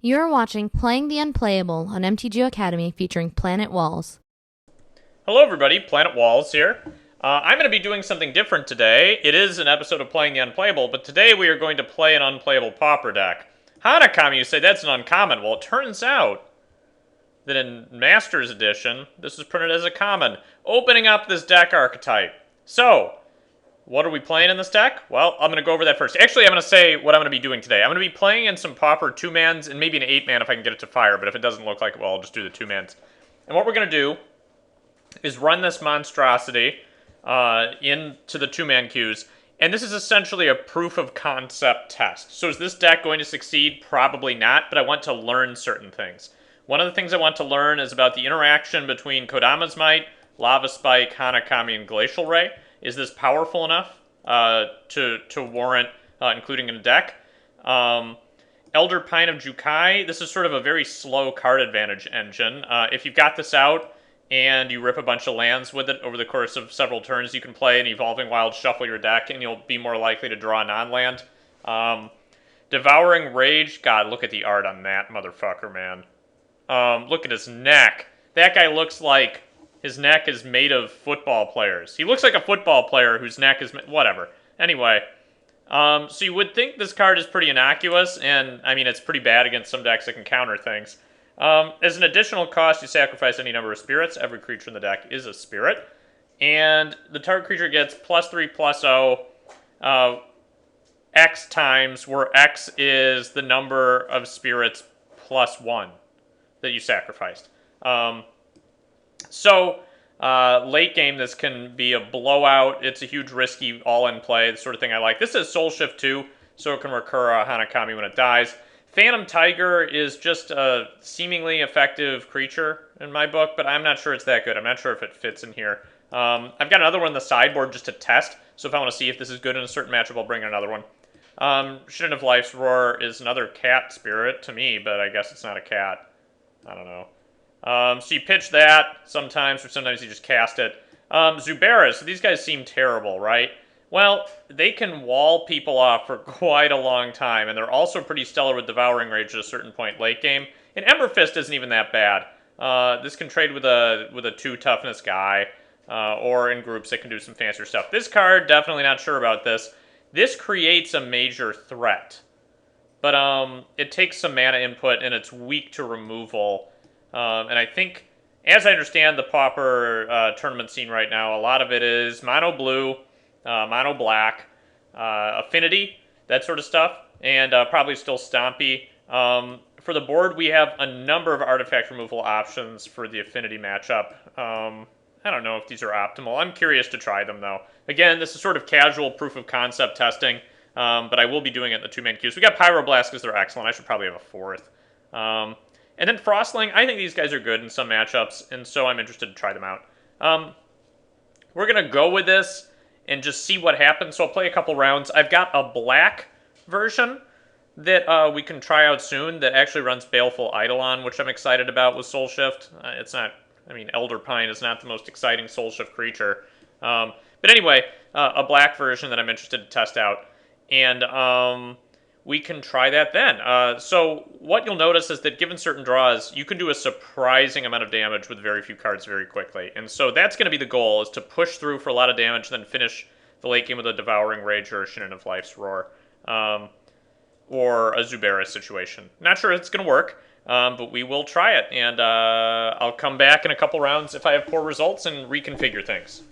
You're watching Playing the Unplayable on Mtgo Academy featuring Planet Walls. Hello everybody, Planet Walls here. I'm going to be doing something different today. It is an episode of Playing the Unplayable, but today we are going to play an unplayable Pauper deck. Hanakami, you say that's an uncommon. Well, it turns out that in Master's Edition, this is printed as a common, opening up this deck archetype. So, what are we playing in this deck? Well, I'm going to go over that first. Actually, I'm going to say what I'm going to be doing today. I'm going to be playing in some Pauper 2-mans and maybe an 8-man if I can get it to fire, but if it doesn't look like it, well, I'll just do the 2-mans. And what we're going to do is run this monstrosity into the 2-man queues, and this is essentially a proof of concept test. So is this deck going to succeed? Probably not, but I want to learn certain things. One of the things I want to learn is about the interaction between Kodama's Might, Lava Spike, Hanakami, and Glacial Ray. Is this powerful enough to warrant including in a deck? Elder Pine of Jukai, this is sort of a very slow card advantage engine. If you've got this out and you rip a bunch of lands with it over the course of several turns, you can play an Evolving Wild, shuffle your deck, and you'll be more likely to draw a non-land. Devouring Rage, God, look at the art on that motherfucker, man. Look at his neck. That guy looks like his neck is made of football players. He looks like a football player whose neck is... whatever. Anyway, so you would think this card is pretty innocuous, and, I mean, it's pretty bad against some decks that can counter things. As an additional cost, you sacrifice any number of spirits. Every creature in the deck is a spirit. And the target creature gets +3/+0 X times, where X is the number of spirits +1 that you sacrificed. Late game, this can be a blowout. It's a huge risky all-in play, the sort of thing I like. This is Soul Shift 2, so it can recur Hanakami when it dies. Phantom Tiger is just a seemingly effective creature in my book, but I'm not sure it's that good. I'm not sure if it fits in here. I've got another one in the sideboard just to test, so if I want to see if this is good in a certain matchup, I'll bring in another one. Shouldn't Have Life's Roar is another cat spirit to me, but I guess it's not a cat. I don't know. So you pitch that sometimes, or sometimes you just cast it. Zuberas, so these guys seem terrible, right? Well, they can wall people off for quite a long time, and they're also pretty stellar with Devouring Rage at a certain point late game. And Ember Fist isn't even that bad. This can trade with a 2 toughness guy, or in groups that can do some fancier stuff. This card, definitely not sure about this. This creates a major threat, but it takes some mana input, and it's weak to removal. And I think, as I understand the Pauper tournament scene right now, a lot of it is mono blue, mono black, affinity, that sort of stuff, and probably still Stompy. For the board, we have a number of artifact removal options for the affinity matchup. I don't know if these are optimal. I'm curious to try them, though. Again, this is sort of casual proof of concept testing, but I will be doing it in the 2-man queues. We got Pyroblast because they're excellent. I should probably have a 4th. And then Frostling, I think these guys are good in some matchups, and so I'm interested to try them out. We're going to go with this and just see what happens. So I'll play a couple rounds. I've got a black version that we can try out soon that actually runs Baleful Eidolon, which I'm excited about with Soul Shift. It's not, I mean, Elder Pine is not the most exciting Soul Shift creature. But anyway, a black version that I'm interested to test out. And we can try that then. So what you'll notice is that given certain draws, you can do a surprising amount of damage with very few cards very quickly. And so that's going to be the goal, is to push through for a lot of damage, then finish the late game with a Devouring Rage or a Shouldn't Have Life's Roar. Or a Zuberas situation. Not sure it's going to work, but we will try it. And I'll come back in a couple rounds if I have poor results and reconfigure things.